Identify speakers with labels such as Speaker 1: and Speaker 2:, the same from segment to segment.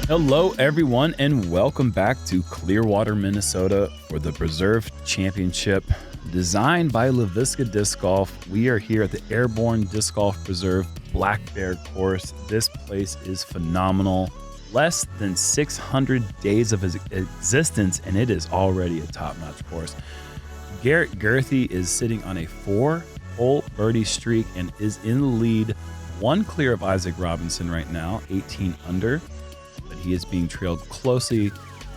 Speaker 1: Hello, everyone, and welcome back to Clearwater, Minnesota for the Preserve Championship. Designed by LeVisca Disc Golf, we are here at the Airborn Disc Golf Preserve Black Bear course. This place is phenomenal. Less than 600 days of its existence, and it is already a top-notch course. Garrett Gurthie is sitting on a 4-hole birdie streak and is in the lead, one clear of Isaac Robinson right now, 18 under. But he is being trailed closely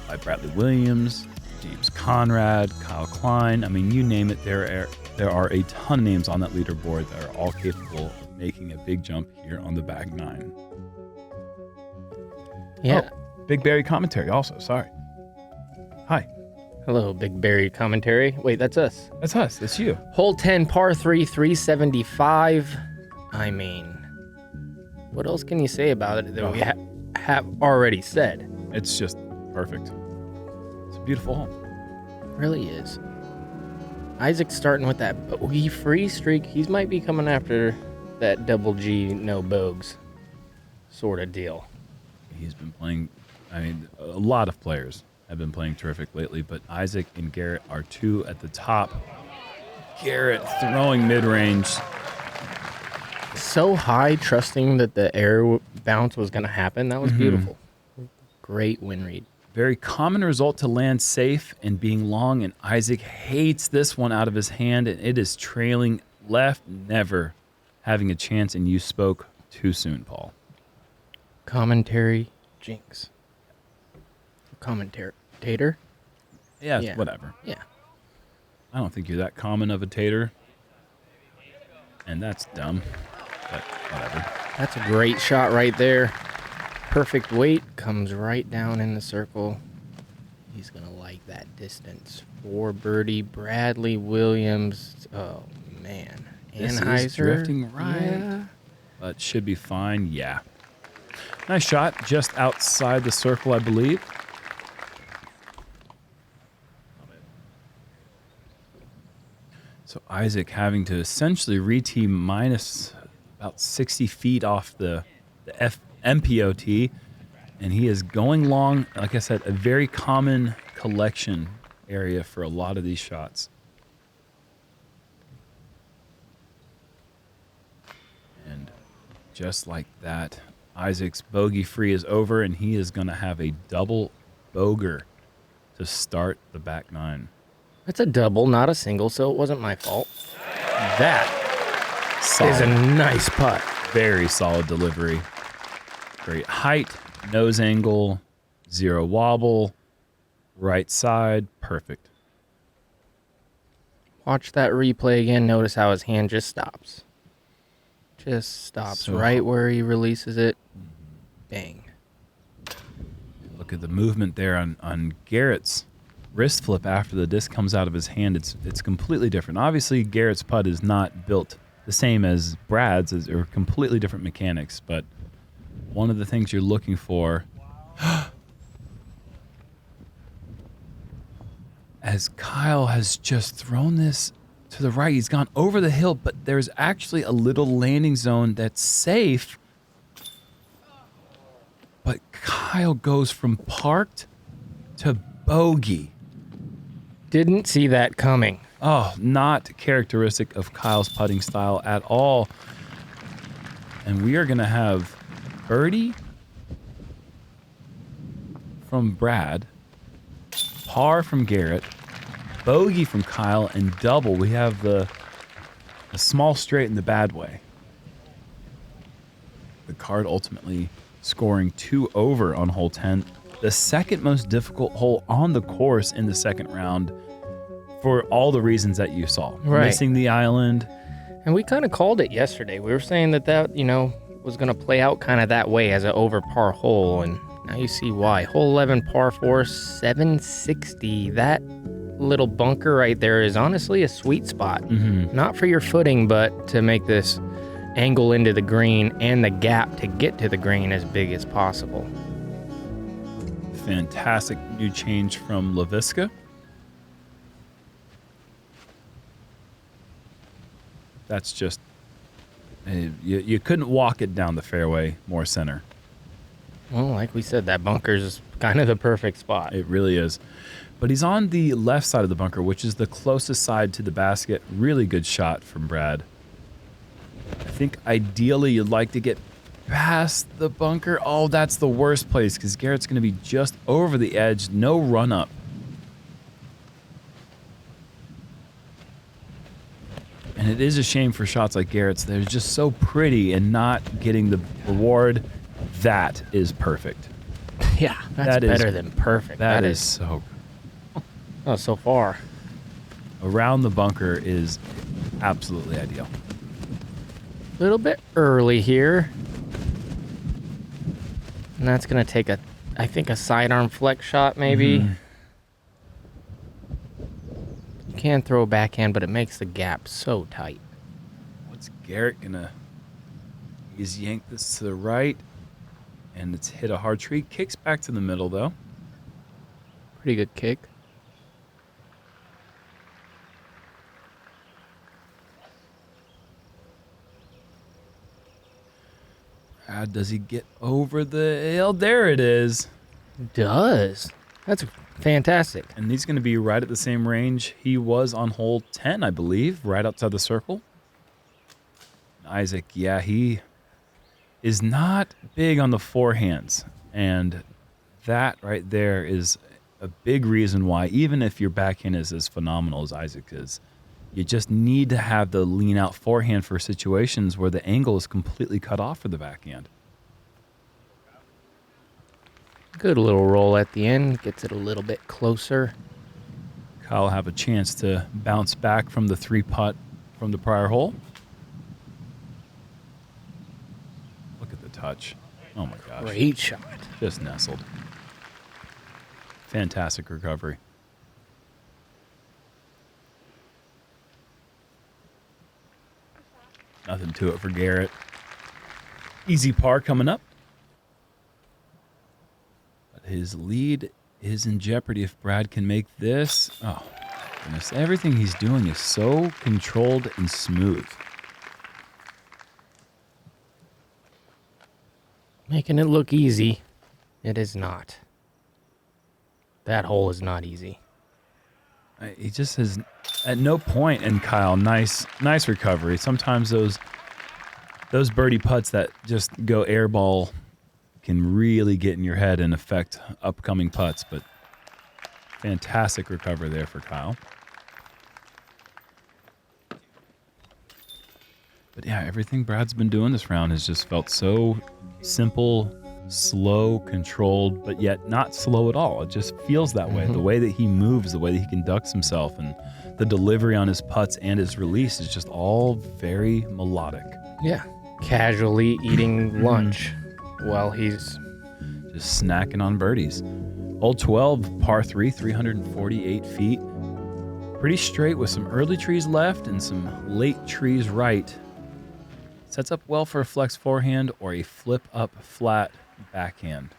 Speaker 1: by Bradley Williams, James Conrad, Kyle Klein. I mean, you name it, there are a ton of names on that leaderboard that are all capable of making a big jump here on the back nine.
Speaker 2: Yeah.
Speaker 1: Oh, BigBarri commentary also, sorry. Hi.
Speaker 2: Hello, BigBarri commentary. Wait, that's us.
Speaker 1: That's us. That's you.
Speaker 2: Hole 10, par 3, 375. I mean, what else can you say about it that we have already said?
Speaker 1: It's just perfect. It's a beautiful hole.
Speaker 2: It really is. Isaac's starting with that bogey-free streak. He might be coming after that double G, no bogeys sort of deal.
Speaker 1: He's been playing, I mean, a lot of players have been playing terrific lately, but Isaac and Garrett are two at the top. Garrett throwing mid-range.
Speaker 2: So high, trusting that the air bounce was going to happen. That was beautiful. Great wind read.
Speaker 1: Very common result to land safe and being long, and Isaac hates this one out of his hand, and it is trailing left, never having a chance, and you spoke too soon, Paul.
Speaker 2: Commentary jinx. Commentator?
Speaker 1: Yeah, whatever.
Speaker 2: Yeah.
Speaker 1: I don't think you're that common of a tater, and that's dumb, but whatever.
Speaker 2: That's a great shot right there. Perfect weight, comes right down in the circle. He's going to like that distance. For birdie, Bradley Williams. Oh, man.
Speaker 1: This
Speaker 2: Anheuser.
Speaker 1: is drifting right,
Speaker 2: Yeah.
Speaker 1: but should be fine, yeah. Nice shot, just outside the circle, I believe. So Isaac having to essentially re-tee minus about 60 feet off the MPOT, and he is going long. Like I said, a very common collection area for a lot of these shots. And just like that, Isaac's bogey free is over, and he is going to have a double boger to start the back nine.
Speaker 2: That's a double, not a single, so it wasn't my fault. That
Speaker 1: Solid.
Speaker 2: is a nice putt.
Speaker 1: Very solid delivery. Great height, nose angle, zero wobble, right side, perfect.
Speaker 2: Watch that replay again. Notice how his hand just stops. Just stops
Speaker 1: So
Speaker 2: right where he releases it. Bang.
Speaker 1: Look at the movement there on Garrett's wrist flip after the disc comes out of his hand. It's completely different. Obviously, Garrett's putt is not built the same as Brad's, or completely different mechanics, but one of the things you're looking for as Kyle has just thrown this to the right, he's gone over the hill, but there's actually a little landing zone that's safe, but Kyle goes from parked to bogey.
Speaker 2: Didn't see that coming.
Speaker 1: Oh, not characteristic of Kyle's putting style at all. And we are going to have birdie from Brad, par from Garrett, bogey from Kyle, and double. We have the small straight in the bad way. The card ultimately scoring 2 over on hole 10, the second most difficult hole on the course in the second round, for all the reasons that you saw.
Speaker 2: Right.
Speaker 1: Missing the island.
Speaker 2: And we kind of called it yesterday. We were saying that was going to play out kind of that way as an over par hole, and now you see why. Hole 11, par 4, 760. That little bunker right there is honestly a sweet spot.
Speaker 1: Mm-hmm.
Speaker 2: Not for your footing, but to make this angle into the green and the gap to get to the green as big as possible.
Speaker 1: Fantastic new change from LeVisca. That's just, you couldn't walk it down the fairway more center.
Speaker 2: Well, like we said, that bunker's kind of the perfect spot.
Speaker 1: It really is. But he's on the left side of the bunker, which is the closest side to the basket. Really good shot from Brad. I think ideally you'd like to get past the bunker. Oh, that's the worst place because Garrett's going to be just over the edge. No run up. And it is a shame for shots like Garrett's. They're just so pretty and not getting the reward. That is perfect.
Speaker 2: Yeah, that's better than perfect.
Speaker 1: That is so good.
Speaker 2: Oh, so far.
Speaker 1: Around the bunker is absolutely ideal.
Speaker 2: A little bit early here. And that's going to take I think a sidearm flex shot maybe.
Speaker 1: Mm-hmm.
Speaker 2: You can throw a backhand, but it makes the gap so tight.
Speaker 1: What's Garrett going to... He's yanked this to the right. And it's hit a hard tree. Kicks back to the middle, though.
Speaker 2: Pretty good kick.
Speaker 1: Does he get over the hill? There it is.
Speaker 2: Does. That's fantastic.
Speaker 1: And he's going to be right at the same range he was on hole 10, I believe, right outside the circle. Isaac, yeah, he is not big on the forehands. And that right there is a big reason why, even if your backhand is as phenomenal as Isaac is, you just need to have the lean out forehand for situations where the angle is completely cut off for the backhand.
Speaker 2: Good little roll at the end. Gets it a little bit closer.
Speaker 1: Kyle will have a chance to bounce back from the 3-putt from the prior hole. Look at the touch. Oh my gosh.
Speaker 2: Great shot.
Speaker 1: Just nestled. Fantastic recovery. Nothing to it for Garrett. Easy par coming up. But his lead is in jeopardy if Brad can make this. Oh, goodness. Everything he's doing is so controlled and smooth.
Speaker 2: Making it look easy. It is not. That hole is not easy.
Speaker 1: He just has, at no point, and Kyle, nice recovery. Sometimes those birdie putts that just go airball can really get in your head and affect upcoming putts, but fantastic recovery there for Kyle. But yeah, everything Brad's been doing this round has just felt so simple, slow, controlled, but yet not slow at all. It just feels that way. The way that he moves, the way that he conducts himself, and the delivery on his putts and his release is just all very melodic.
Speaker 2: Yeah. Casually eating lunch while he's
Speaker 1: just snacking on birdies. Hole 12, par 3, 348 feet. Pretty straight with some early trees left and some late trees right. Sets up well for a flex forehand or a flip up flat backhand.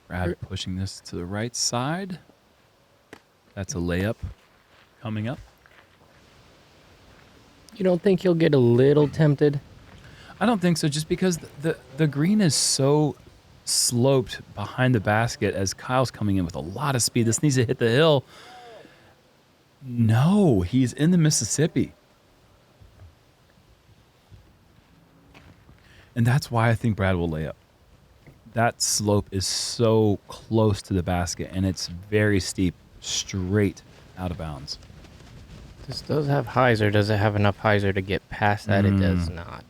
Speaker 1: Brad pushing this to the right side. That's a layup coming up.
Speaker 2: You don't think he'll get a little tempted?
Speaker 1: I don't think so, just because the green is so sloped behind the basket as Kyle's coming in with a lot of speed. This needs to hit the hill. No, he's in the Mississippi. And that's why I think Brad will lay up. That slope is so close to the basket, and it's very steep, straight out of bounds.
Speaker 2: This does have hyzer. Does it have enough hyzer to get past that? It does not.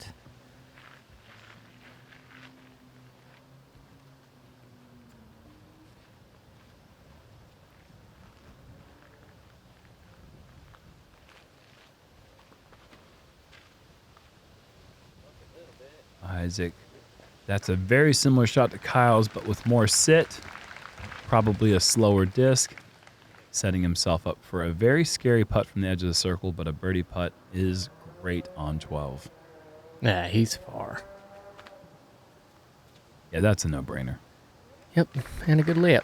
Speaker 1: Isaac, that's a very similar shot to Kyle's, but with more sit, probably a slower disc, setting himself up for a very scary putt from the edge of the circle, but a birdie putt is great on 12.
Speaker 2: Yeah, he's far.
Speaker 1: Yeah, that's a no-brainer.
Speaker 2: Yep, and a good layup.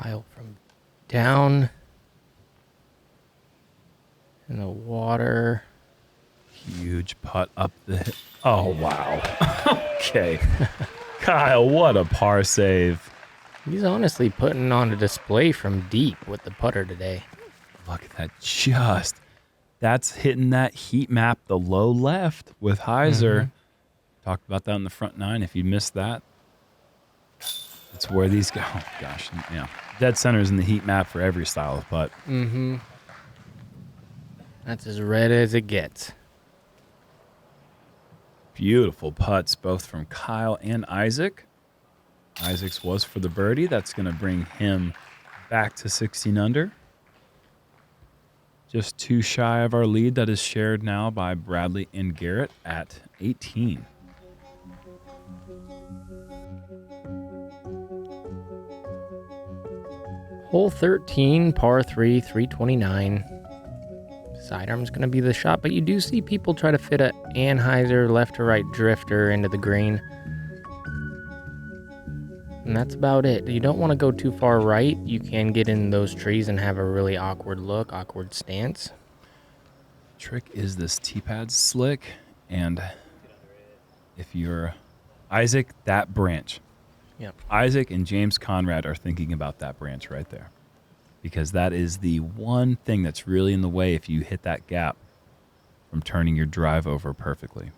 Speaker 2: Kyle from down in the water.
Speaker 1: Huge putt up the. Oh, wow. Okay. Kyle, what a par save.
Speaker 2: He's honestly putting on a display from deep with the putter today.
Speaker 1: Look at that. That's hitting that heat map, the low left with Heiser. Talked about that in the front nine. If you missed that, it's where these go. Oh, gosh. Yeah. Dead center is in the heat map for every style of putt.
Speaker 2: That's as red as it gets.
Speaker 1: Beautiful putts, both from Kyle and Isaac. Isaac's was for the birdie. That's going to bring him back to 16 under. Just too shy of our lead that is shared now by Bradley and Garrett at 18.
Speaker 2: Hole 13, par 3, 329. Sidearm's going to be the shot, but you do see people try to fit a Anheuser left to right drifter into the green. And that's about it. You don't want to go too far right. You can get in those trees and have a really awkward look, awkward stance.
Speaker 1: Trick is this tee-pad slick, and if you're Isaac, that branch.
Speaker 2: Yep.
Speaker 1: Isaac and James Conrad are thinking about that branch right there, because that is the one thing that's really in the way if you hit that gap from turning your drive over perfectly.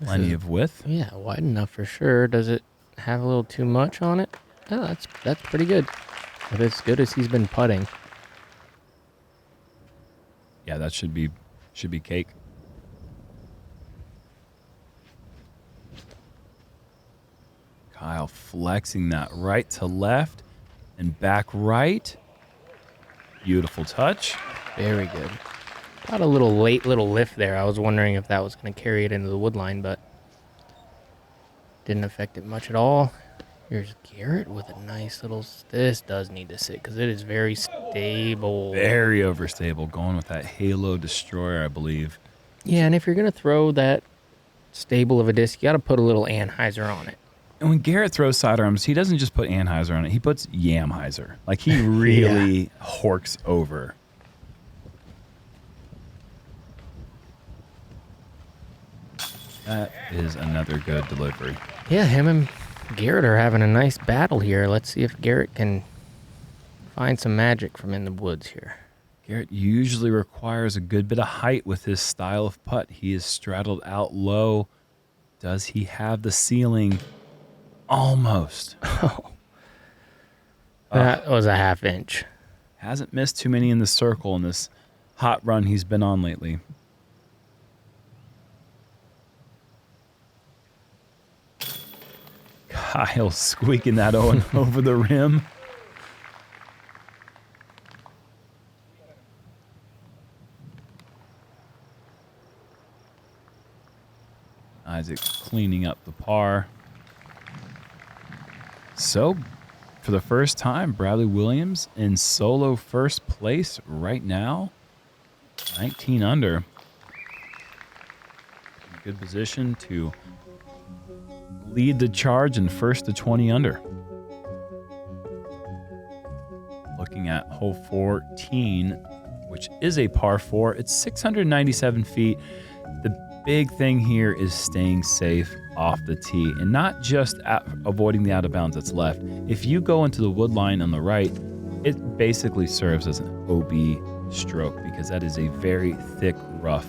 Speaker 1: Plenty of width.
Speaker 2: Yeah, wide enough for sure. Does it have a little too much on it? Oh, that's pretty good. But as good as he's been putting.
Speaker 1: Yeah, that should be cake. Kyle flexing that right to left and back right. Beautiful touch.
Speaker 2: Very good. Got a little late little lift there. I was wondering if that was going to carry it into the wood line, but didn't affect it much at all. Here's Garrett with a nice little... This does need to sit because it is very stable.
Speaker 1: Very overstable. Going with that Halo Destroyer, I believe.
Speaker 2: Yeah, and if you're going to throw that stable of a disc, you got to put a little Anheuser on it.
Speaker 1: And when Garrett throws sidearms, he doesn't just put Anheuser on it. He puts Yamheiser. Like, he really horks over. That is another good delivery.
Speaker 2: Yeah, him and Garrett are having a nice battle here. Let's see if Garrett can find some magic from in the woods here.
Speaker 1: Garrett usually requires a good bit of height with his style of putt. He is straddled out low. Does he have the ceiling? Almost.
Speaker 2: Oh. That was a half inch.
Speaker 1: Hasn't missed too many in the circle in this hot run he's been on lately. Kyle squeaking that over the rim. Isaac cleaning up the par. So, for the first time, Bradley Williams in solo first place right now. 19 under. Good position to lead the charge in first to 20 under. Looking at hole 14, which is a par 4. It's 697 feet. The big thing here is staying safe off the tee and not just avoiding the out of bounds that's left. If you go into the wood line on the right, it basically serves as an OB stroke because that is a very thick rough.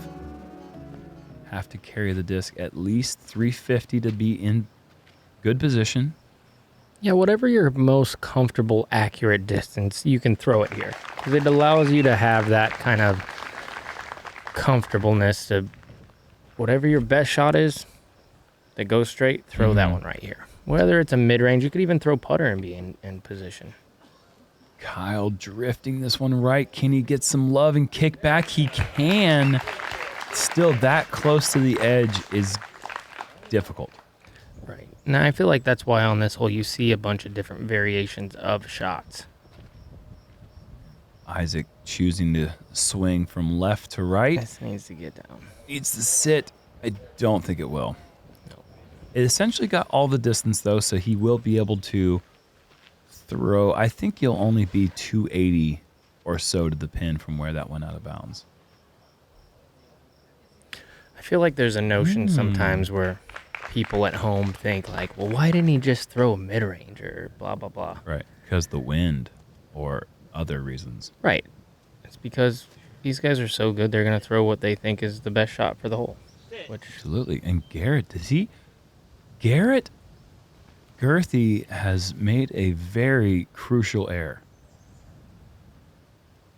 Speaker 1: Have to carry the disc at least 350 to be in good position.
Speaker 2: Yeah, whatever your most comfortable, accurate distance, you can throw it here. Because it allows you to have that kind of comfortableness to whatever your best shot is that goes straight, throw that one right here. Whether it's a mid-range, you could even throw putter and be in position.
Speaker 1: Kyle drifting this one right. Can he get some love and kick back? He can. Still, that close to the edge is difficult.
Speaker 2: Right. Now, I feel like that's why on this hole you see a bunch of different variations of shots.
Speaker 1: Isaac choosing to swing from left to right.
Speaker 2: This needs to get down.
Speaker 1: Needs to sit. I don't think it will.
Speaker 2: No.
Speaker 1: It essentially got all the distance, though, so he will be able to throw. I think he'll only be 280 or so to the pin from where that went out of bounds.
Speaker 2: I feel like there's a notion sometimes where people at home think like, well, why didn't he just throw a mid-range or blah, blah, blah.
Speaker 1: Right, because the wind or other reasons.
Speaker 2: Right. It's because these guys are so good, they're going to throw what they think is the best shot for the hole. Which
Speaker 1: Absolutely. And Garrett, Garrett Gurthie has made a very crucial error.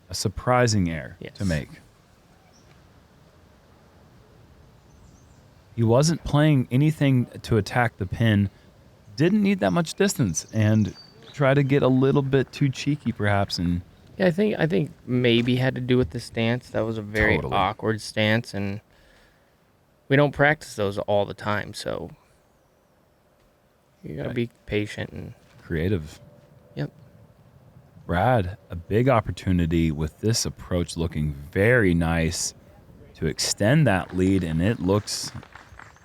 Speaker 1: A surprising error to make. He wasn't playing anything to attack the pin. Didn't need that much distance and tried to get a little bit too cheeky perhaps. And
Speaker 2: yeah, I think maybe had to do with the stance. That was a very awkward stance, and we don't practice those all the time, so you gotta be patient and
Speaker 1: creative.
Speaker 2: Yep.
Speaker 1: Brad, a big opportunity with this approach looking very nice to extend that lead, and it looks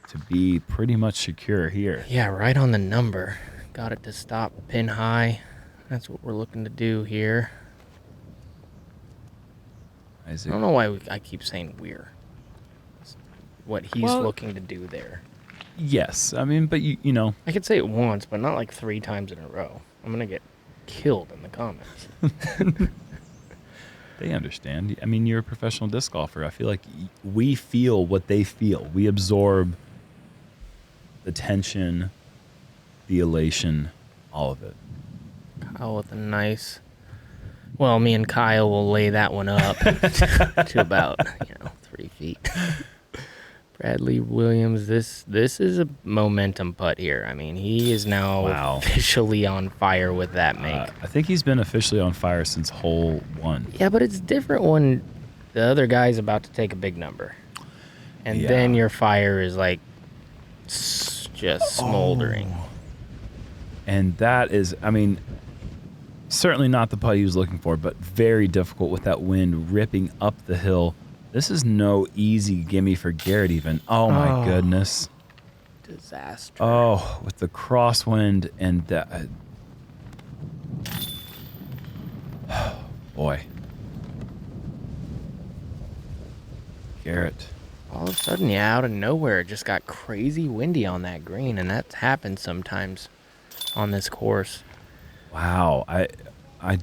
Speaker 1: to be pretty much secure here.
Speaker 2: Yeah, right on the number. Got it to stop pin high. That's what we're looking to do here.
Speaker 1: Isaac.
Speaker 2: I don't know why I keep saying we're. It's what he's looking to do there.
Speaker 1: Yes, I mean, but you know.
Speaker 2: I could say it once, but not like 3 times in a row. I'm going to get killed in the comments.
Speaker 1: They understand. I mean, you're a professional disc golfer. I feel like we feel what they feel. We absorb the tension, the elation, all of it.
Speaker 2: Kyle with a nice... Well, me and Kyle will lay that one up to about, 3 feet. Bradley Williams, this is a momentum putt here. I mean, he is now officially on fire with that make.
Speaker 1: I think he's been officially on fire since hole 1.
Speaker 2: Yeah, but it's different when the other guy's about to take a big number. And then your fire is like just smoldering.
Speaker 1: And that is, I mean, certainly not the putt he was looking for, but very difficult with that wind ripping up the hill. This is no easy gimme for Garrett even. Oh, my goodness.
Speaker 2: Disaster.
Speaker 1: Oh, with the crosswind and that. Boy. Garrett.
Speaker 2: All of a sudden, out of nowhere, it just got crazy windy on that green, and that happens sometimes on this course.
Speaker 1: Wow. I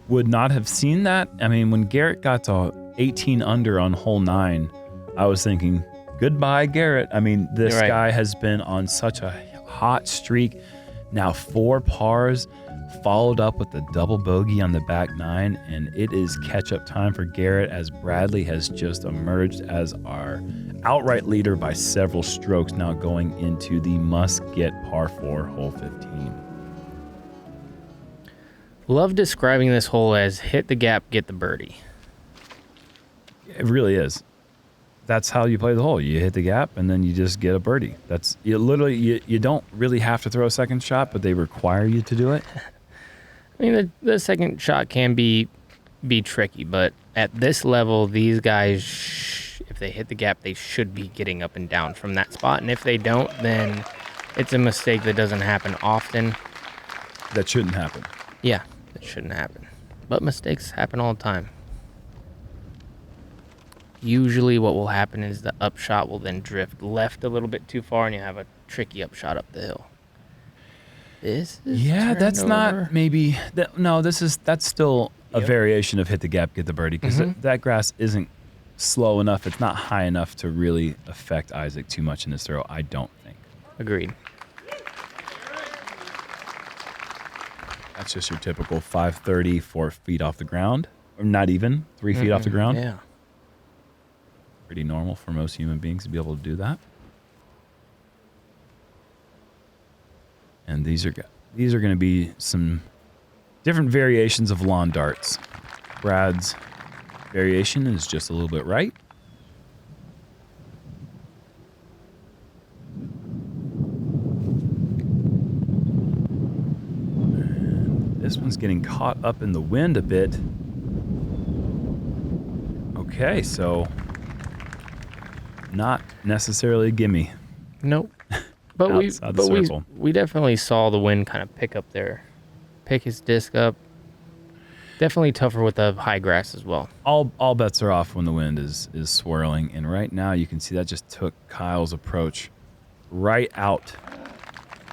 Speaker 1: would not have seen that. I mean, when Garrett got to 18 under on hole 9, I was thinking, goodbye, Garrett. I mean, this guy has been on such a hot streak. Now 4 pars, followed up with a double bogey on the back 9, and it is catch-up time for Garrett as Bradley has just emerged as our outright leader by several strokes, now going into the must-get par 4, hole 15.
Speaker 2: Love describing this hole as hit the gap, get the birdie.
Speaker 1: It really is. That's how you play the hole. You hit the gap, and then you just get a birdie. That's you don't really have to throw a second shot, but they require you to do it.
Speaker 2: I mean, the second shot can be tricky, but at this level, these guys, if they hit the gap, they should be getting up and down from that spot. And if they don't, then it's a mistake that doesn't happen often.
Speaker 1: That shouldn't happen.
Speaker 2: Yeah, that shouldn't happen. But mistakes happen all the time. Usually what will happen is the upshot will then drift left a little bit too far, and you have a tricky upshot up the hill. This is
Speaker 1: that's not maybe that. No, that's still a variation of hit the gap, get the birdie, because that grass isn't slow enough. It's not high enough to really affect Isaac too much in his throw, I don't think.
Speaker 2: Agreed.
Speaker 1: That's just your typical 530, 4 feet off the ground, or not even 3 feet off the ground.
Speaker 2: Yeah.
Speaker 1: Pretty normal for most human beings to be able to do that. And these are going to be some different variations of lawn darts. Brad's variation is just a little bit right. And this one's getting caught up in the wind a bit. Okay, so not necessarily a gimme.
Speaker 2: Nope. But
Speaker 1: outside the circle.
Speaker 2: we definitely saw the wind kind of pick up there, pick his disc up. Definitely tougher with the high grass as well.
Speaker 1: All bets are off when the wind is swirling, and right now you can see that just took Kyle's approach right out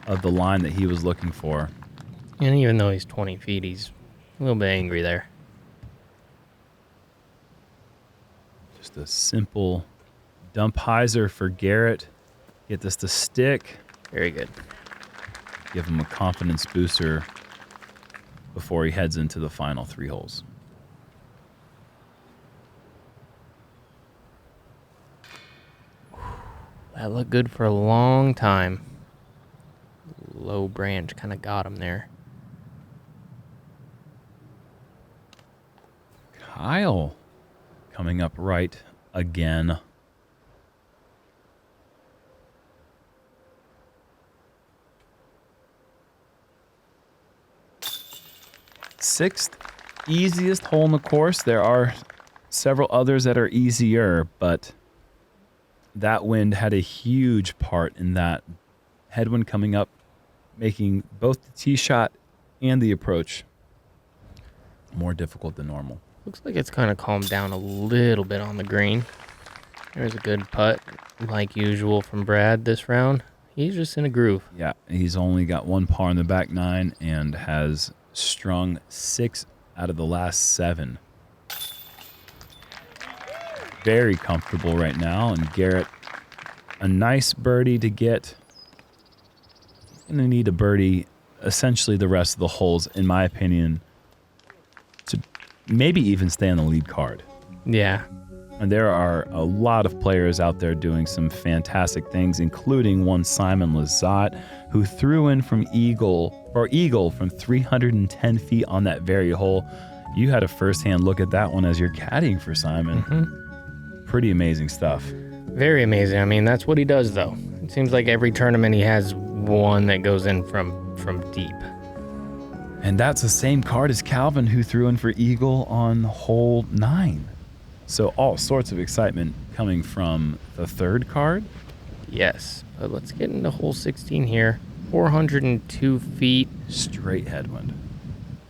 Speaker 1: of the line that he was looking for.
Speaker 2: And even though he's 20 feet, he's a little bit angry there.
Speaker 1: Just a simple dump hyzer for Garrett. Get this to stick.
Speaker 2: Very good.
Speaker 1: Give him a confidence booster before he heads into the final 3 holes.
Speaker 2: That looked good for a long time. Low branch kind of got him there.
Speaker 1: Kyle coming up right again. Sixth easiest hole in the course. There are several others that are easier, but that wind had a huge part in that headwind coming up, making both the tee shot and the approach more difficult than normal.
Speaker 2: Looks like it's kind of calmed down a little bit on the green. There's a good putt, like usual, from Brad this round. He's just in a groove.
Speaker 1: Yeah, he's only got 1 par in the back 9 and has strung 6 out of the last 7. Very comfortable right now, and Garrett, a nice birdie to get. He's going to need a birdie essentially the rest of the holes, in my opinion, to maybe even stay on the lead card.
Speaker 2: Yeah.
Speaker 1: And there are a lot of players out there doing some fantastic things, including one Simon Lizotte, who threw in from eagle from 310 feet on that very hole. You had a firsthand look at that one as you're caddying for Simon.
Speaker 2: Mm-hmm.
Speaker 1: Pretty amazing stuff.
Speaker 2: Very amazing. I mean, that's what he does, though. It seems like every tournament he has one that goes in from deep.
Speaker 1: And that's the same card as Calvin, who threw in for eagle on hole 9. So all sorts of excitement coming from the 3rd card.
Speaker 2: Yes, but let's get into hole 16 here. 402 feet.
Speaker 1: Straight headwind.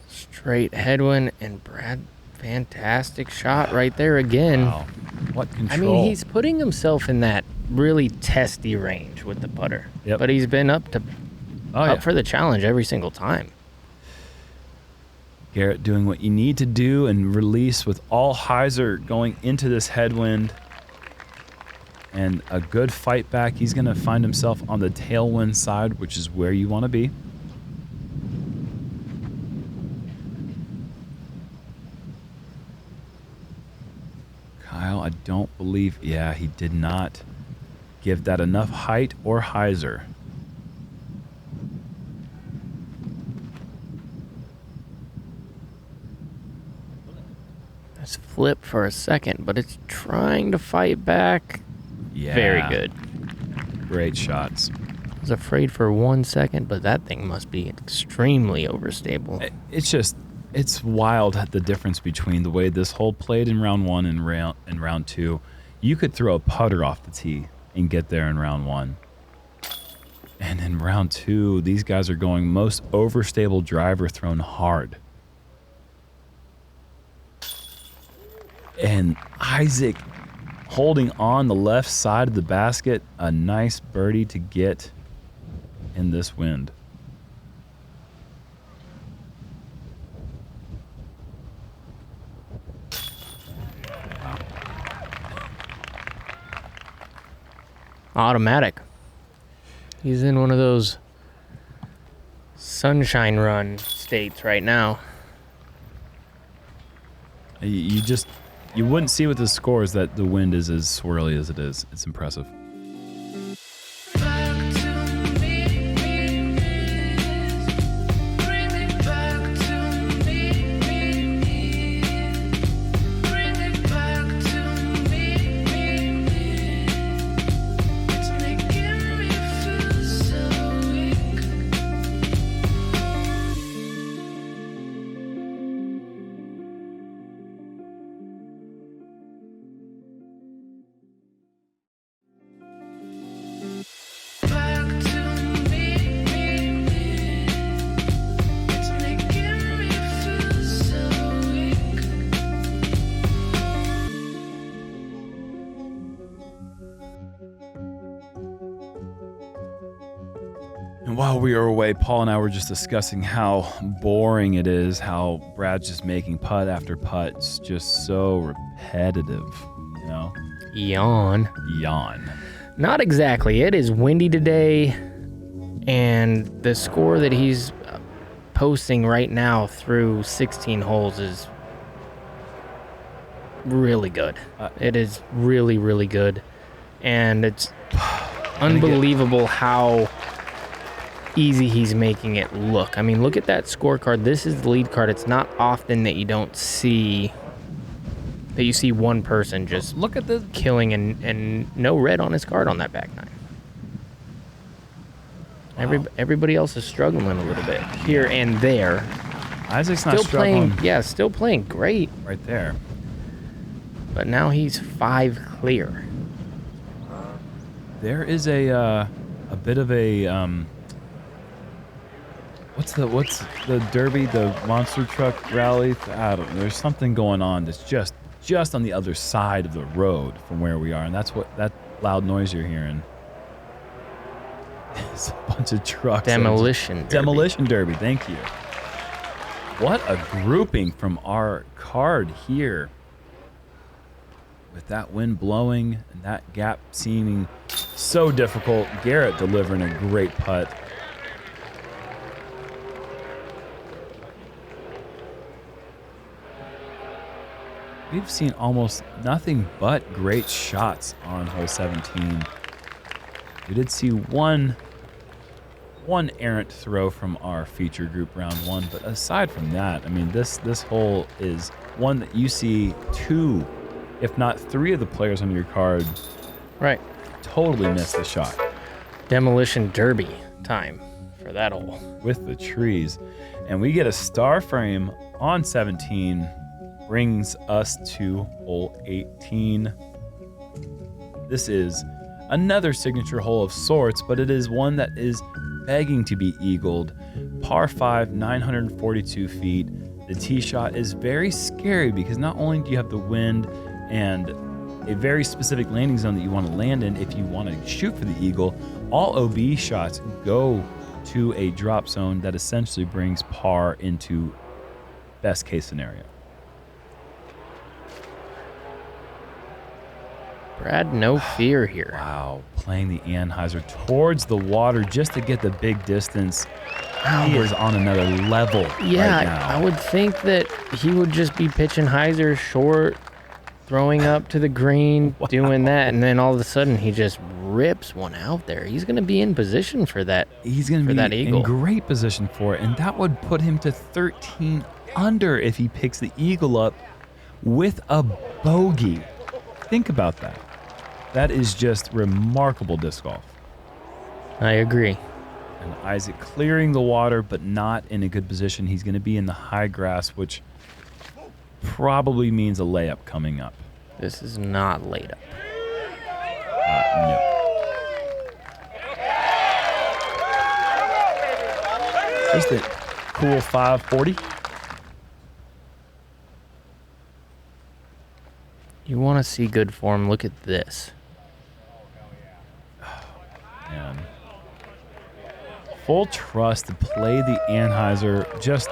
Speaker 2: Straight headwind, and Brad, fantastic shot right there again.
Speaker 1: Wow, what control.
Speaker 2: I mean, he's putting himself in that really testy range with the putter.
Speaker 1: Yep.
Speaker 2: But he's been up for the challenge every single time.
Speaker 1: Garrett doing what you need to do and release with all hyzer going into this headwind. And a good fight back. He's going to find himself on the tailwind side, which is where you want to be. Kyle, I don't believe... Yeah, he did not give that enough height or hyzer.
Speaker 2: It's flip for a second, but it's trying to fight back.
Speaker 1: Yeah.
Speaker 2: Very good.
Speaker 1: Great shots.
Speaker 2: I was afraid for 1 second, but that thing must be extremely overstable.
Speaker 1: It's wild the difference between the way this hole played in round 1 and round 2. You could throw a putter off the tee and get there in round 1. And in round 2, these guys are going most overstable driver thrown hard. And Isaac holding on the left side of the basket, a nice birdie to get in this wind. Wow.
Speaker 2: Automatic. He's in one of those sunshine run states right now.
Speaker 1: You wouldn't see with the scores that the wind is as swirly as it is. It's impressive. And while we were away, Paul and I were just discussing how boring it is, how Brad's just making putt after putt. It's just so repetitive, you know?
Speaker 2: Yawn.
Speaker 1: Yawn.
Speaker 2: Not exactly. It is windy today, and the score that he's posting right now through 16 holes is really good. It is really, really good. And it's unbelievable how easy he's making it look. I mean, look at that scorecard. This is the lead card. It's not often that you don't see that you see one person just
Speaker 1: look at the
Speaker 2: killing and no red on his card on that back nine. Wow. Everybody else is struggling a little bit here and there.
Speaker 1: Isaac's still not struggling.
Speaker 2: Still playing great
Speaker 1: right there.
Speaker 2: But now he's 5 clear.
Speaker 1: There is a bit of a what's the derby, the monster truck rally? I don't know. There's something going on that's just on the other side of the road from where we are, and that's what that loud noise you're hearing. It's a bunch of trucks. Demolition derby. Thank you. What a grouping from our card here. With that wind blowing and that gap seeming so difficult, Garrett delivering a great putt. We've seen almost nothing but great shots on hole 17. We did see one errant throw from our feature group round 1, but aside from that, I mean, this hole is one that you see 2, if not 3 of the players on your card totally miss the shot.
Speaker 2: Demolition derby time for that hole.
Speaker 1: With the trees. And we get a star frame on 17, brings us to hole 18. This is another signature hole of sorts, but it is one that is begging to be eagled. Par 5, 942 feet. The tee shot is very scary because not only do you have the wind and a very specific landing zone that you want to land in if you want to shoot for the eagle, all OB shots go to a drop zone that essentially brings par into best case scenario.
Speaker 2: Brad, no fear here.
Speaker 1: Wow, playing the Anheuser towards the water just to get the big distance. He is on another level right now.
Speaker 2: I would think that he would just be pitching hyzer short, throwing up to the green, doing that, and then all of a sudden he just rips one out there. He's going to be in position for that.
Speaker 1: He's going to be in great position for it, and that would put him to 13 under if he picks the eagle up with a bogey. Think about that. That is just remarkable disc golf.
Speaker 2: I agree.
Speaker 1: And Isaac clearing the water, but not in a good position. He's going to be in the high grass, which probably means a layup coming up.
Speaker 2: This is not laid up.
Speaker 1: No. Just a cool 540.
Speaker 2: You want to see good form? Look at this.
Speaker 1: Man. Full trust to play the Anheuser. Just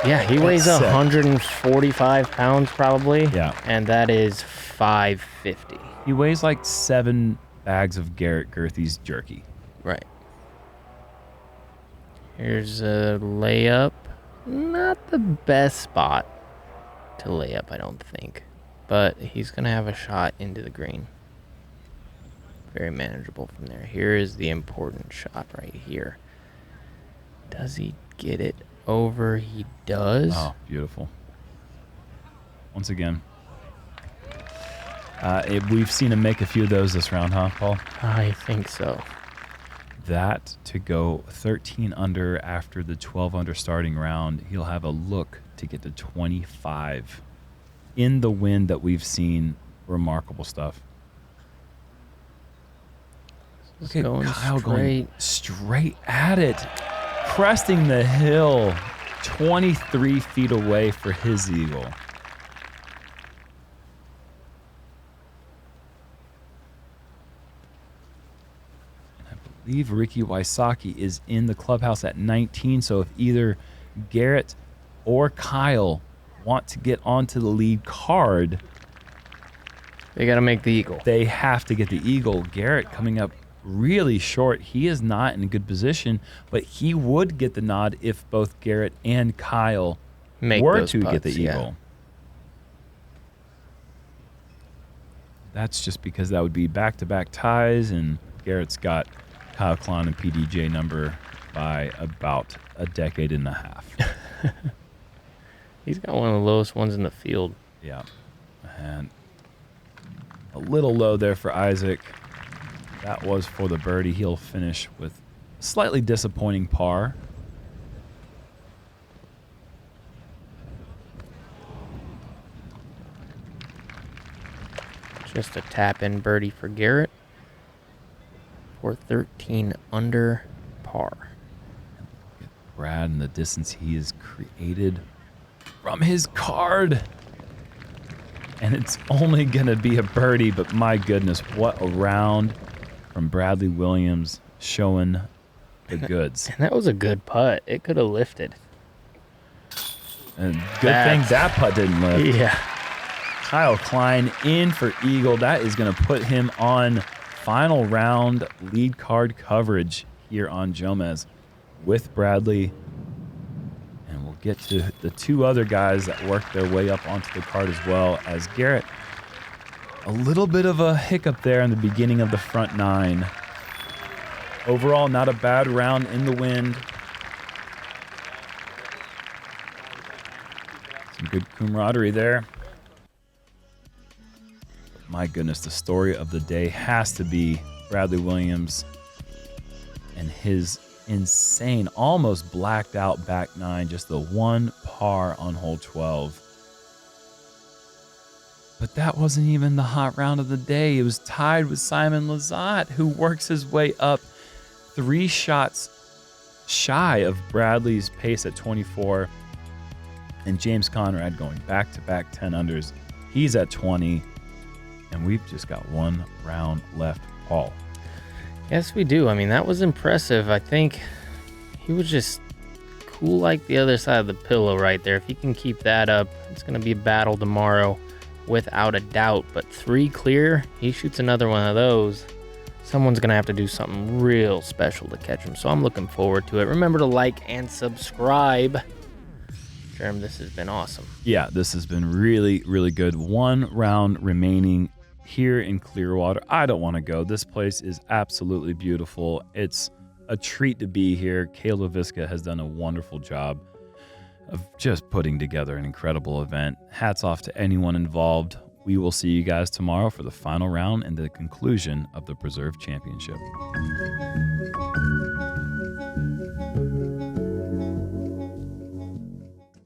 Speaker 2: he weighs 145 pounds probably.
Speaker 1: Yeah.
Speaker 2: And that is 550.
Speaker 1: He weighs like 7 bags of Garrett Gurthie's jerky.
Speaker 2: Right. Here's a layup. Not the best spot to lay up, I don't think. But he's going to have a shot into the green. Very manageable from there. Here is the important shot right here. Does he get it over? He does.
Speaker 1: Oh, beautiful. Once again. We've seen him make a few of those this round, huh, Paul?
Speaker 2: I think so.
Speaker 1: That to go 13 under after the 12 under starting round, he'll have a look to get to 25. In the wind that we've seen, remarkable stuff. Look at Kyle going straight at it, cresting the hill, 23 feet away for his eagle. And I believe Ricky Wysocki is in the clubhouse at 19. So if either Garrett or Kyle want to get onto the lead card,
Speaker 2: they got to make the eagle.
Speaker 1: They have to get the eagle. Garrett coming up really short. He is not in a good position, but he would get the nod if both Garrett and Kyle were to get the eagle. Yeah. That's just because that would be back-to-back ties, and Garrett's got Kyle Klein and PDJ number by about a decade and a half.
Speaker 2: He's got one of the lowest ones in the field.
Speaker 1: Yeah. And a little low there for Isaac. That was for the birdie. He'll finish with a slightly disappointing par.
Speaker 2: Just a tap-in birdie for Garrett for 13 under par.
Speaker 1: Brad and the distance he has created from his card. And it's only going to be a birdie, but my goodness, what a round from Bradley Williams showing the goods.
Speaker 2: And that was a good putt. It could have lifted.
Speaker 1: And good thing that putt didn't lift.
Speaker 2: Yeah.
Speaker 1: Kyle Klein in for eagle. That is going to put him on final round lead card coverage here on Jomez with Bradley. And we'll get to the two other guys that worked their way up onto the card as well as Garrett. A little bit of a hiccup there in the beginning of the front nine. Overall, not a bad round in the wind. Some good camaraderie there. My goodness, the story of the day has to be Bradley Williams and his insane, almost blacked out back nine, just the one par on hole 12. But that wasn't even the hot round of the day. It was tied with Simon Lizotte, who works his way up 3 shots shy of Bradley's pace at 24. And James Conrad going back-to-back 10 unders. He's at 20. And we've just got one round left, Paul.
Speaker 2: Yes, we do. I mean, that was impressive. I think he was just cool like the other side of the pillow right there. If he can keep that up, it's going to be a battle tomorrow without a doubt. But 3 clear, he shoots another one of those. Someone's going to have to do something real special to catch him. So I'm looking forward to it. Remember to like and subscribe. Jerm, this has been awesome.
Speaker 1: Yeah, this has been really, really good. One round remaining here in Clearwater. I don't want to go. This place is absolutely beautiful. It's a treat to be here. Kayla Viska has done a wonderful job of just putting together an incredible event. Hats off to anyone involved. We will see you guys tomorrow for the final round and the conclusion of the Preserve Championship.